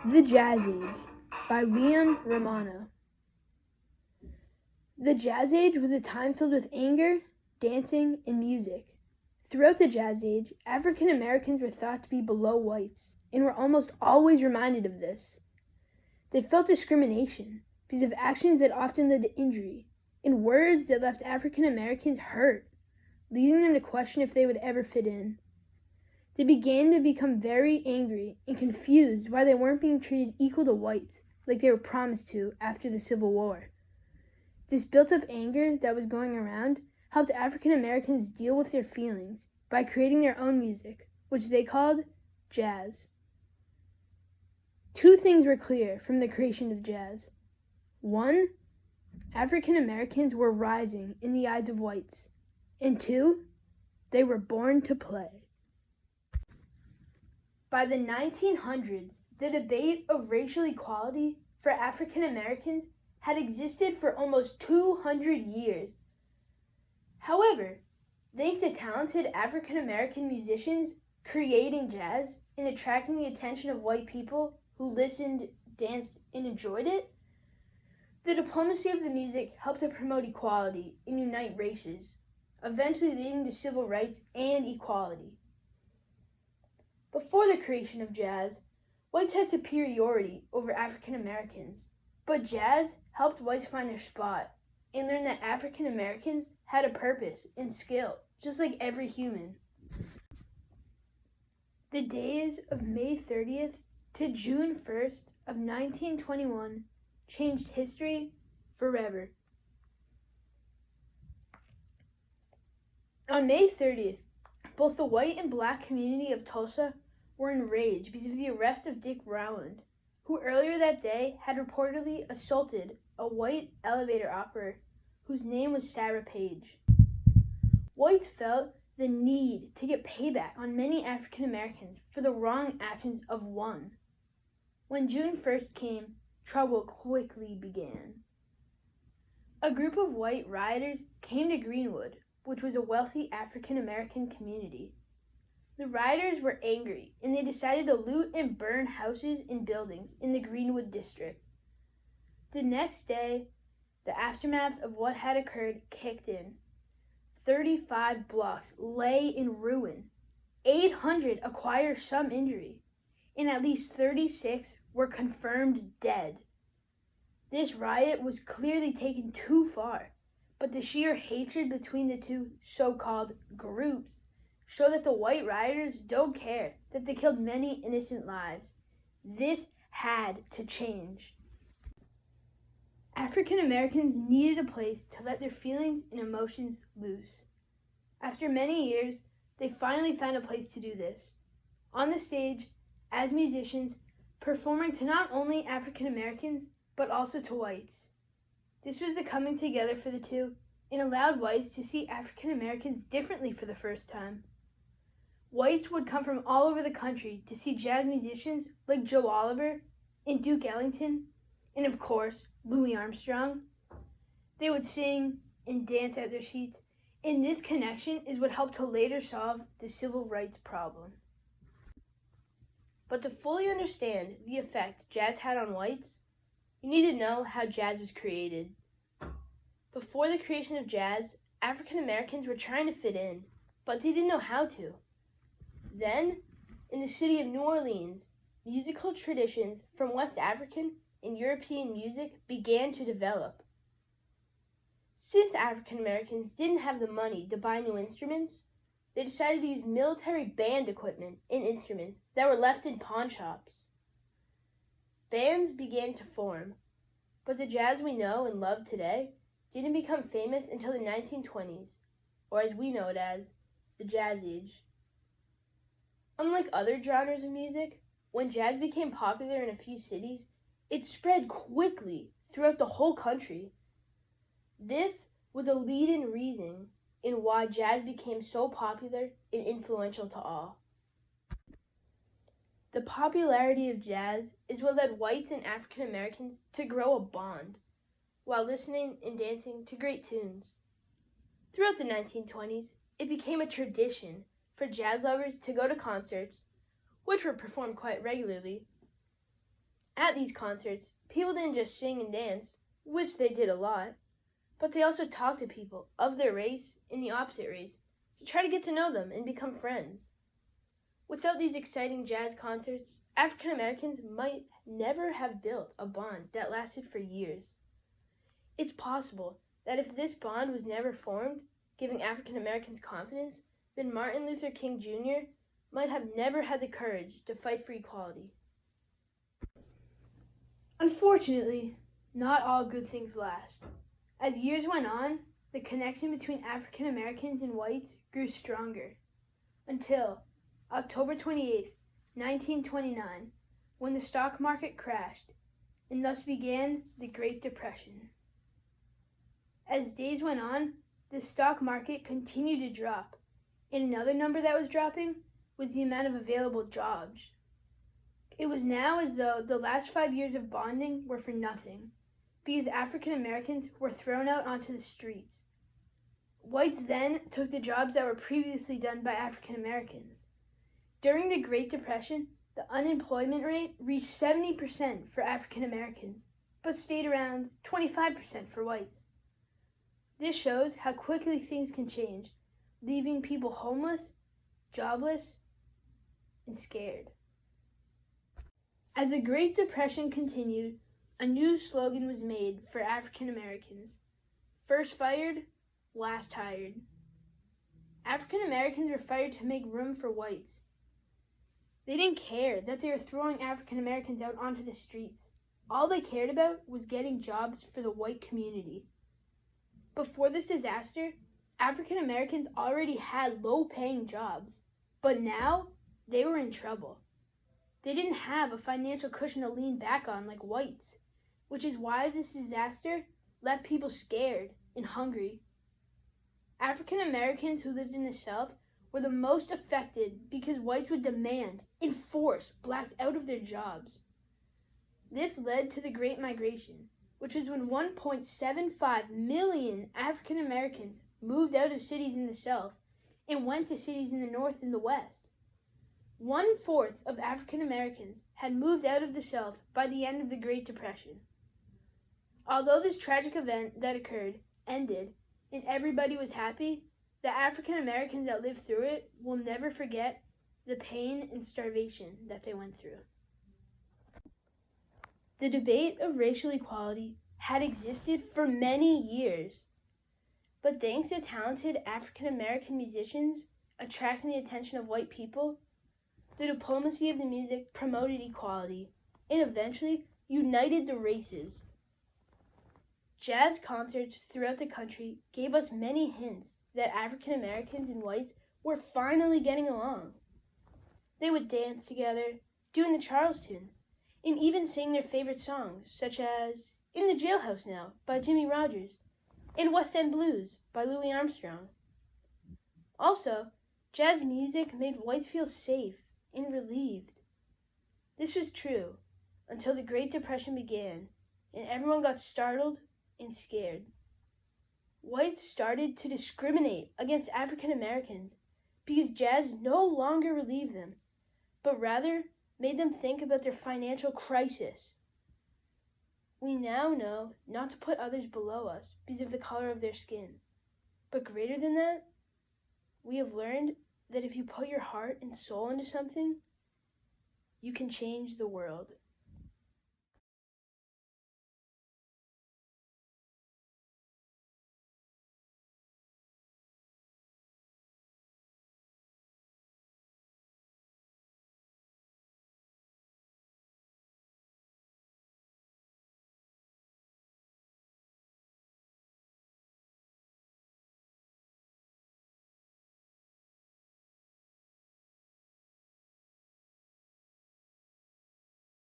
The Jazz Age by Leon Romano. The Jazz Age was a time filled with anger, dancing, and music. Throughout the Jazz Age, African Americans were thought to be below whites and were almost always reminded of this. They felt discrimination because of actions that often led to injury and words that left African Americans hurt, leading them to question if they would ever fit in. They began to become very angry and confused why they weren't being treated equal to whites like they were promised to after the Civil War. This built up anger that was going around helped African Americans deal with their feelings by creating their own music, which they called jazz. Two things were clear from the creation of jazz. One, African Americans were rising in the eyes of whites. And two, they were born to play. By the 1900s, the debate of racial equality for African Americans had existed for almost 200 years. However, thanks to talented African American musicians creating jazz and attracting the attention of white people who listened, danced, and enjoyed it, the diplomacy of the music helped to promote equality and unite races, eventually leading to civil rights and equality. Before the creation of jazz, whites had superiority over African Americans, but jazz helped whites find their spot and learn that African Americans had a purpose and skill, just like every human. The days of May 30th to June 1st of 1921 changed history forever. On May 30th, both the white and black community of Tulsa were enraged because of the arrest of Dick Rowland, who earlier that day had reportedly assaulted a white elevator operator whose name was Sarah Page. Whites felt the need to get payback on many African Americans for the wrong actions of one. When June 1st came, trouble quickly began. A group of white rioters came to Greenwood, which was a wealthy African American community. The rioters were angry and they decided to loot and burn houses and buildings in the Greenwood district. The next day, the aftermath of what had occurred kicked in. 35 blocks lay in ruin, 800 acquired some injury, and at least 36 were confirmed dead. This riot was clearly taken too far, but the sheer hatred between the two so-called groups show that the white rioters don't care that they killed many innocent lives. This had to change. African Americans needed a place to let their feelings and emotions loose. After many years, they finally found a place to do this. On the stage, as musicians, performing to not only African Americans, but also to whites. This was the coming together for the two and allowed whites to see African Americans differently for the first time. Whites would come from all over the country to see jazz musicians like Joe Oliver and Duke Ellington, and of course, Louis Armstrong. They would sing and dance at their seats, and this connection is what helped to later solve the civil rights problem. But to fully understand the effect jazz had on whites, you need to know how jazz was created. Before the creation of jazz, African Americans were trying to fit in, but they didn't know how to. Then, in the city of New Orleans, musical traditions from West African and European music began to develop. Since African Americans didn't have the money to buy new instruments, they decided to use military band equipment and instruments that were left in pawn shops. Bands began to form, but the jazz we know and love today didn't become famous until the 1920s, or as we know it as, the Jazz Age. Unlike other genres of music, when jazz became popular in a few cities, it spread quickly throughout the whole country. This was a lead-in reason in why jazz became so popular and influential to all. The popularity of jazz is what led whites and African Americans to grow a bond while listening and dancing to great tunes. Throughout the 1920s, it became a tradition for jazz lovers to go to concerts, which were performed quite regularly, At these concerts, people didn't just sing and dance, which they did a lot, but they also talked to people of their race and the opposite race to try to get to know them and become friends. Without these exciting jazz concerts, African Americans might never have built a bond that lasted for years. It's possible that if this bond was never formed, giving African Americans confidence, then Martin Luther King Jr. might have never had the courage to fight for equality. Unfortunately, not all good things last. As years went on, the connection between African Americans and whites grew stronger, until October 28, 1929, when the stock market crashed, and thus began the Great Depression. As days went on, the stock market continued to drop, and another number that was dropping was the amount of available jobs. It was now as though the last 5 years of bonding were for nothing, because African Americans were thrown out onto the streets. Whites then took the jobs that were previously done by African Americans. During the Great Depression, the unemployment rate reached 70% for African Americans, but stayed around 25% for whites. This shows how quickly things can change, leaving people homeless, jobless, and scared. As the Great Depression continued, a new slogan was made for African Americans: first fired, last hired. African Americans were fired to make room for whites. They didn't care that they were throwing African Americans out onto the streets. All they cared about was getting jobs for the white community. Before this disaster, African Americans already had low-paying jobs, but now they were in trouble. They didn't have a financial cushion to lean back on like whites, which is why this disaster left people scared and hungry. African Americans who lived in the South were the most affected because whites would demand and force blacks out of their jobs. This led to the Great Migration, which was when 1.75 million African Americans moved out of cities in the South and went to cities in the North and the West. 1/4 of African Americans had moved out of the South by the end of the Great Depression. Although this tragic event that occurred ended and everybody was happy, the African Americans that lived through it will never forget the pain and starvation that they went through. The debate of racial equality had existed for many years, but thanks to talented African American musicians attracting the attention of white people, the diplomacy of the music promoted equality and eventually united the races. Jazz concerts throughout the country gave us many hints that African Americans and whites were finally getting along. They would dance together, doing the Charleston, and even sing their favorite songs, such as In the Jailhouse Now by Jimmie Rodgers and West End Blues by Louis Armstrong. Also, jazz music made whites feel safe and relieved. This was true until the Great Depression began and everyone got startled and scared. Whites started to discriminate against African Americans because jazz no longer relieved them, but rather made them think about their financial crisis. We now know not to put others below us because of the color of their skin. But greater than that, we have learned that if you put your heart and soul into something, you can change the world.